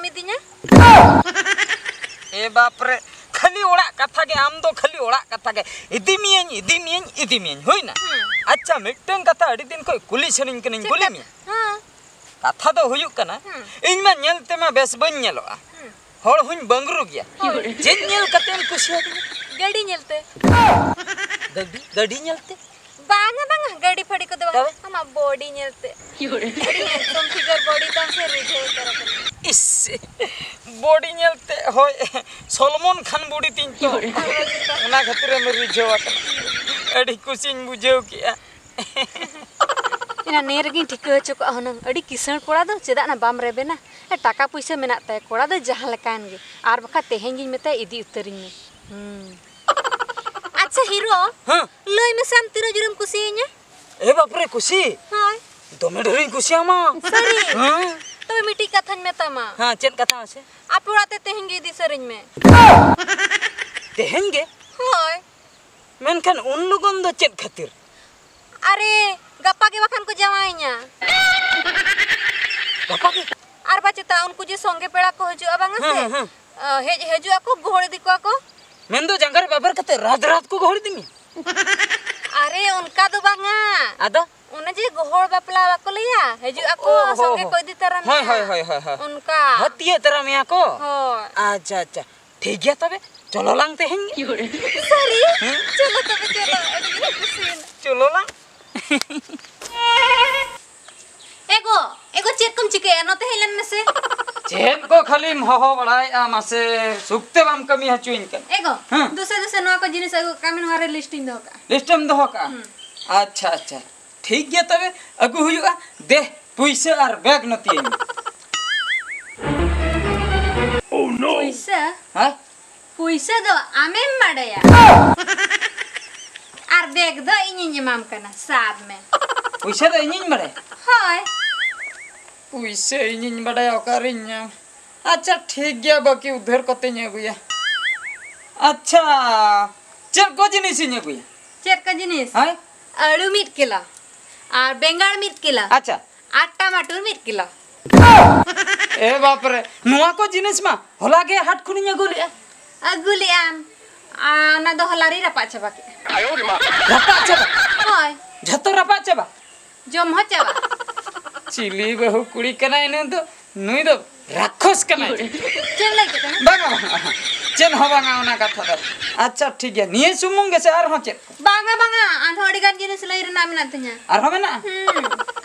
इदिnya ए बाप रे खाली ओड़ा कथा के आम दो खाली ओड़ा कथा के इदी मियन होइना अच्छा मिटन कथा अडी दिन कोई कुली सनिन कनिन कुली मिया हां कथा दो हुयुक कना इन मा नेलते मा बेस बन नेलोआ होड़ हुन बंगरु गया जे नेल कतेन कुसिया गाड़ी नेलते गडी नेलते बांगा बांगा गाड़ी फड़ी को दो हम बॉडी नेलते एकदम फिगर बॉडी तम से रिझे करत इस बॉडी नेलते होय सलमान खान बॉडी तीन तो ना खतरे में रिझेवा अडी कुसिन बुझेव किया इना नेरगी ठिका चुक हनंग अडी किसण कोड़ा दो चेदा ना बाम रेबेना टाका पैसा मेना ते कोड़ा दो जहां लकान गे आर बखा तेहें गिन मेता इदी उतरिन में अच्छा हीरो हां लय में साम तिरो जुरम कुसियnya ए बाप रे कुसी हाय दोमे ढेरी कुसिया मा सरी हां तो मिटी कथन में तमा हां चेन कथा से आप उड़ाते तेहें गे दी सरिन में तेहेंगे हाय मेनखान उन लोगन दो चेत खातिर अरे गप्पा के बखान को जवाइnya गप्पा के आर बाचता उनको जे संगे पेड़ा को हजु अबांगा से हेजु ako गोहड़े दिको ako मेन दो जंगर बाबर कते रात रात को गोहड़ दिमी अरे उनका दो बांगा आदा उन जे गोहड़ बापला बाको लिया हेजु ako संगे कोई दी तरह हाय उनका हतिये तरह मिया को हाय अच्छा अच्छा ठीक गया तबे चलो लांग तेहेंगे सरी चलो तबे चलो अड़ी कुसीन चलो लांग एगो चेक कम चिके नते हेलन में से चेन को खाली हो बड़ाय मासे सुक्ते बाम कमी हचुइन के एगो दूसरे नवा को जिनिस एगो कामिन वारे लिस्टिंग दो का लिस्टम दो का अच्छा अच्छा ठीक गया तबे अगु हुयुआ दे पैसा और बैग नती ओह नो पैसा हां पैसा दो आमेम बाड़या आर बैग दो इनिन माम कना साब में पैसा दो इनिन बड़े हाय पैसा इनिन बड़े ओकारिन अच्छा ठीक गया बाकी उधर कते ने गुया अच्छा चल को जिनिस ने गुया चेक का जिनिस हां आलू मीट किलो और बेंगाल मीट किलो अच्छा और टमाटर मीट किलो ए बाप रे नुआ को जिनिस मा होला के हाट खुनी गुलिया अगुलियान ना दो हलारी रपा छबा के आयो रे मा रपा छबा हाय झतो रपा छबा जम ह छबा चिली बहु कुड़ी कना इने तो नुई दो राक्षस कना चल लगे कना बांगा चेन हो बांगा ओना कथा दो अच्छा ठीक है निये सुमुंग से आर हो चेन बांगा बांगा आंधोड़ी गान जिनिस लई रे नाम नातnya आर हो मेना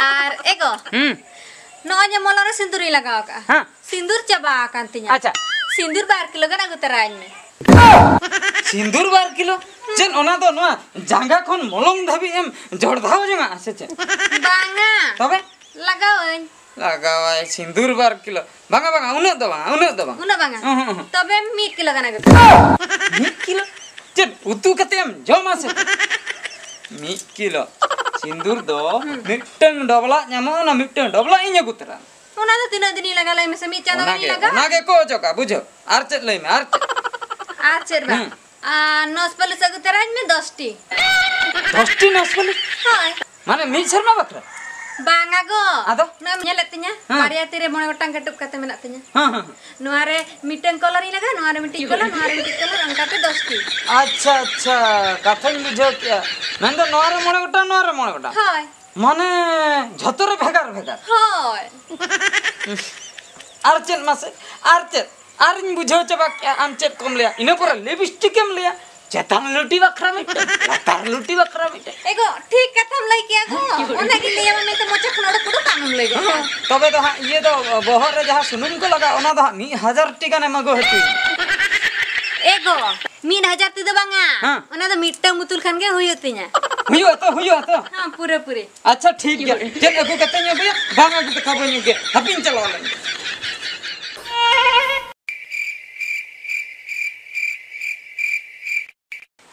आर एगो नो जे मोलरे सिंदूरी लगाव का हां सिंदूर चबा कांतिnya अच्छा सिंदूर 12 किलो गना गुतराइन में सिंदूर 12 किलो चेन ओना दो नुआ जांगा खन मोलंग धाबी एम जड़धाव जंगा से चेन बांगा तबे लगावन लगावाय सिंदूर 12 किलो बांगा बांगा उन दो बांगा तबे 1 किलो गना गुत 1 किलो चेन उतु कते एम जमा से 1 किलो सिंदूर दो मिटन डबला ᱧᱟᱢᱚᱜ ना मिटन डबला इने गुतरा ओना दो तीन दिन लगा लई में से मी चांदा नहीं लगा ओना के को चका बुझो आर चेत लई में आर चेर बा नसपली सगु तराज में 10 टी 10 टी नसपली हाय माने मी शर्मा बकरा बांगा गो आदो ना नेलतिnya बारिया तेरे मोने गोटांग कटुप कते मेनातिnya हां नोआरे मिटन कलर ही लगा नोआरे मिटी कलर अंकाते 10 टी अच्छा अच्छा कथा बुझो क्या मैं तो नोआरे मोने गोटा हाय माने झतरे भेगार हाय आर चेत मासे आर इन बुझो चबा क्या आम चेत कम लिया इने पर लिपस्टिक एम लिया चेतान लुटी बखरा मिटे लातार लुटी बखरा मिटे एगो ठीक कथम लई के गो ओना के लिया में तो मोचा खनोड़ कुडो कानून लई गो तबे तो हां ये तो बहर रे जहां सुनुम को लगा ओना तो 1000 टिका ने मगो हेतु एगो 1000 ती दो बांगा ओना तो मिट्टा मुतुल खान के हुयतिnya हुयो तो हां पूरे अच्छा ठीक है चल अगु कते ने भैया बांगा को खबर न्यू के हपिन चलो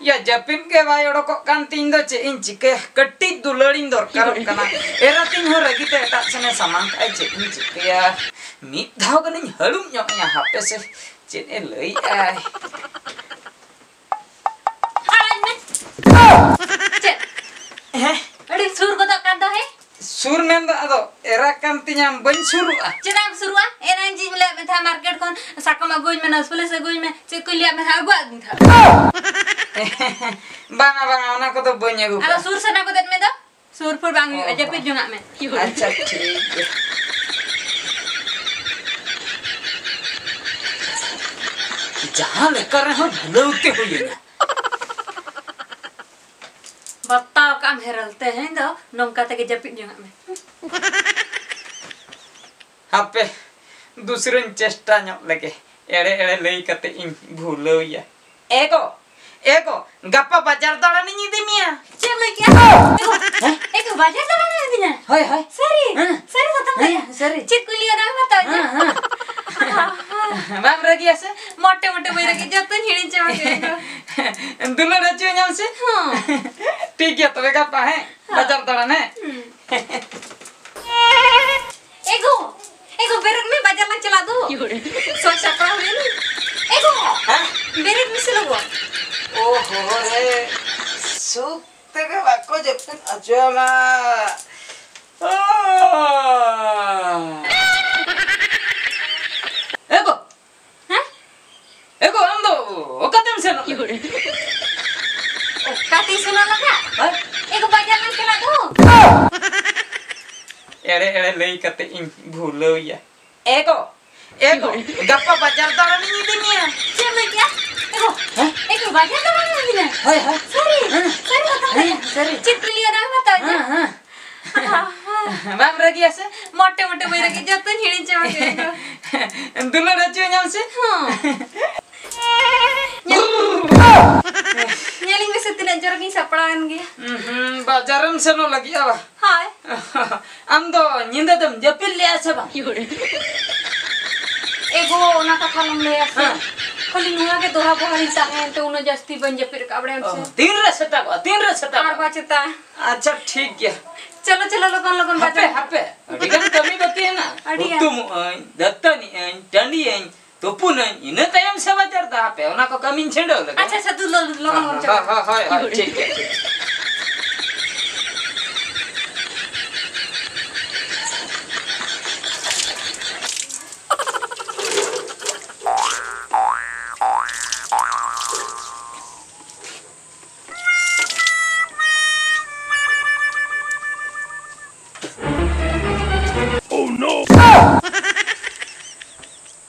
या जपिन के भाई ओडको कान तीन दो चे इन चिके कट्टी दुलड़िन दरकार कना एरा तीन हो रगिते एटा सने सामान काय चे इन चिके या मित धाव कनिन हडुम ᱧᱚᱜ या हापे से चे ए लई आय चे अड़ी सुर को तो कान दो है sur men do ado era kan tinyam ban surua. Cerang surua, eran ji mele me tha market kon sakam aguj me nas pole se aguj me ce ko liya me tha agu adin tha. Banga banga ona ko to ban agu. Ala sur sana ko det me do. Sur pur bang yu aja pe jungak me. अच्छा ठीक है जहाँ लेकर रहे हो भूलते हो ये बताओ काम हेरलते हैं दो नौका तक जपित जंगक में हापे दूसरे चेष्टा ᱧᱚᱜ लगे एड़े एड़े लई कते इन भूलो या एको गप्पा बाजार दौड़ानी नीदी मिया चल क्या एको बाजार दौड़ानी नीदी ना हाय हाय सरी खत्म गया सरी चित को लिया ना बताओ बाम रगी ऐसे मोटे मोटे बोल रखे जब तक हिड़ी चमक दुल्हन रचियो नाम से ठीक है तो गप्पा है बाजार दौड़ाने एको बेरक में बाजार में चला दो सो चक्रा हुए नी एको बेरक में से लोगो ओहो रे सुते के बाको जब अजमा एको हम दो ओकतम से नो ओकती सुना लगा एको बाजार में चला दो एड़े एड़े लई कते इन भूलो या एको गप्पा बाजार दौड़ानी नीदी मिया चल क्या एको बाजार दौड़ानी नीदी ना हाय हाय सरी खत्म गया सरी चित को लिया ना बताओ बाम रगी ऐसे मोटे मोटे बोल रखे जब तक हिड़ी चमक दुल्हन रचियो नाम से Nyaling bisa tidak jorok ni sapalan ge. बाजारम से नो लगी आवा हाय हम तो नींद दम जपिल ले आसे बा एगो ना का खालम ले आसे खाली नुआ के दोहा बोहरी ताहे तो उनो जस्ती बन जपिर काबड़े से तीन रसता आर बाचता अच्छा ठीक है चलो लगन बाजार हापे अडिगन कमी बती है ना अडिगन। तुम दत्तनी टंडी तोपुन इने तयम से बाजार दा हापे ओना को कमी छेड़ो लगे अच्छा तू लगन चल हां ठीक है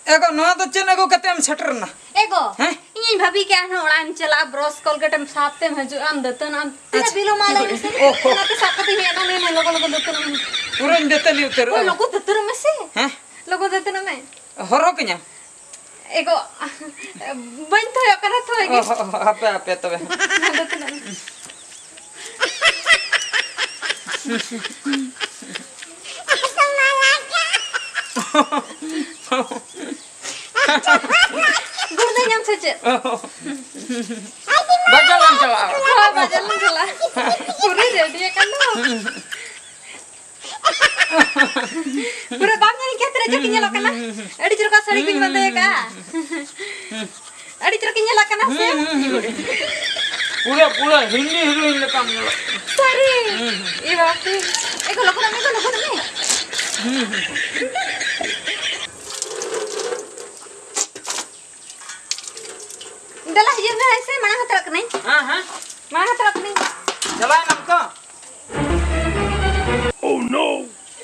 एको नो तो चेन को कते हम छटर ना एगो इन भाभी के आन ओड़ान चला ब्रश कोलगेट हम साफते में जो आम दतन आम तेरा बिलो माले में से ना के साकते ही ना ने लोगो दतन पूरन देते नहीं उतर ओ लोगो दतन में से हैं लोगो दतन में हरो कन्या एगो बन तो करा तो एगो हापे तबे दतन गुर्दे नाम से चे बाजारम चला हां बाजार में चला पूरी रेडी कर लो पूरा बाप ने क्या तेरे जो किnya lokana अड़ी चुर का साड़ी कुछ बंदे का अड़ी चुर किnya lokana से पूरा हिंदी हीरोइन ले काम लो सारी ये बात एको लोकना में दला ये में ऐसे मना हतरक नहीं हां मना हतरक नहीं चला नमको ओह नो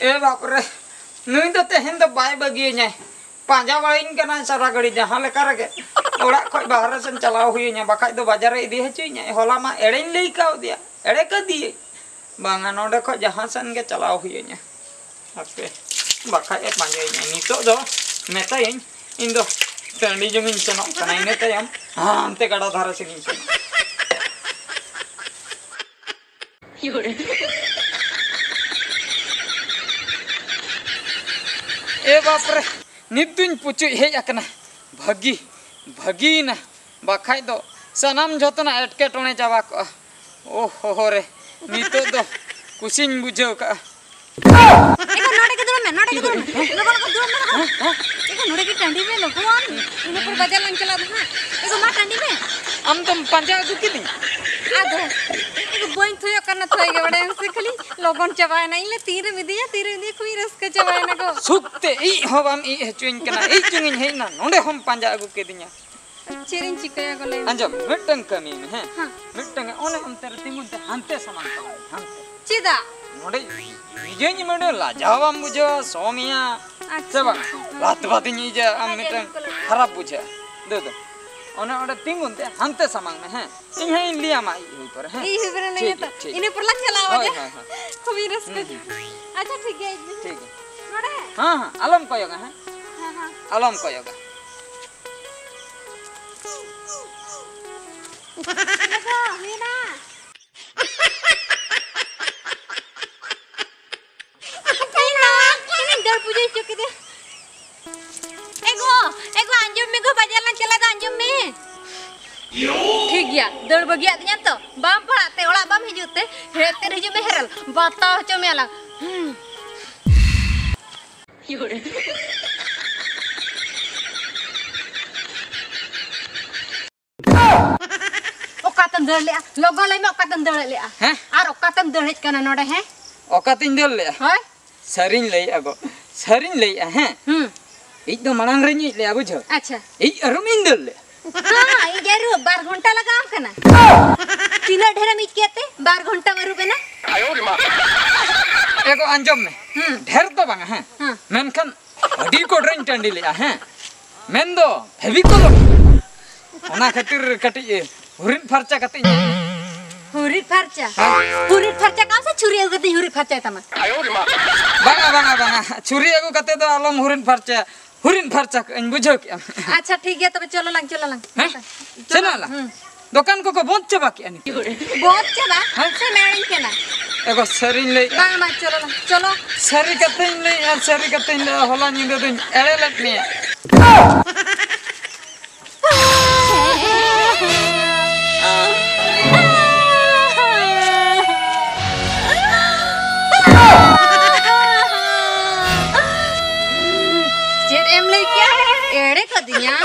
ए बाप रे नुई तो तेहन तो बाय बगी न्याय पांजा वाइन कना सारा गड़ी जहां लेका रगे ओड़ा खय बाहर से चलाव हुई न्याय बाखाय दो बाजार इदी हचुई न्याय होला मा एड़ेन लई काव दिया एड़े क दिए बांगा नोडे खय जहां सन के चलाव हुई न्याय आपे बाखाय पांजा न्याय नितो दो मेता इन दो टंडी जमीन से नो कना इने तयम हां अंते गड़ा धारा से नीचे ए बाप रे नितुन पुचु हे अकना भगी ना बाखाय दो सनम जतना एटके टोने जावा को ओ हो रे नितो दो कुसिन बुझो का एको नोडे के दूर में लोगन को दूर में एको नोडे की टंडी में लोगन इन पर बाजार में चला हां एको मा टंडी में हम तुम पंजा दुकी दी आ दो एको बन थोयो करना थोय के बड़े से खाली लोगन चबाय ना इले तीर मिदिया कोई रस्का चबाय ना को सुक्ते ई होबाम ई हेचुइन कना ई चुंगिन हेना नोंडे हम पांजा अगु के दिया चिरिन चिकया को ले अंजम मिटन कमी में है मिटन ओने हम तेरे तिंगुन ते हंते समान हंते चिदा नोंडे निजेनी मेडे लाजावाम बुझो सोमिया अच्छा बा लात बातिनी जे हम मिटन खराब बुझे दे दो ओने ओडे तिंगुन ते हंते समान में है इन है लिया मा ई पर है ई हिबरे नहीं तो इने पर लग चला आवाज खूब रस्का अच्छा ठीक है नोडे हां आलम कोयोगा है हां आलम कोयोगा देखो मीना दर पूजा चुके दे एगो अंजुम में को बाजार ला चला दा अंजुम में ठीक गया दर बगिया दिया तो बाम पड़ाते ओला बाम हिजुते हेते हिजु में हेरल बाता चो में अलग योरे ओकातन दर ले लोगो ले में ओकातन दर ले हैं आर ओकातन दर हेज कना नोडे हैं ओकातिन दल ले होय सरिन ले अगो सरिन ले हैं ई तो मनांग रही ले बुझो अच्छा ई अरुमिन दल ले हां ई गेरु 12 घंटा लगाम कना तीना ढेरा मिट केते 12 घंटा में रुबे ना आयो रे मा एगो अंजम में ढेर तो बांगा हैं मेनखन अडी कोडरन टंडी ले हैं मेन दो फेविकोल ओना खातिर कटी हुरिन फरचा कते हुरी फरचा का से छुरी अगु कते हुरी फरचा तमा आयो रे मा बांगा छुरी अगु कते तो आलम हुरिन फरचा इन बुझो के अच्छा ठीक है तबे चलो लंग चलो ला दुकान को बहुत चबा के अनि बहुत चबा से मेरिन के ना एगो सरिन ले बांगा चलो सरी कते ले होला निंदो दिन एड़े लटनी जेर एम ले क्या एड़े को दिया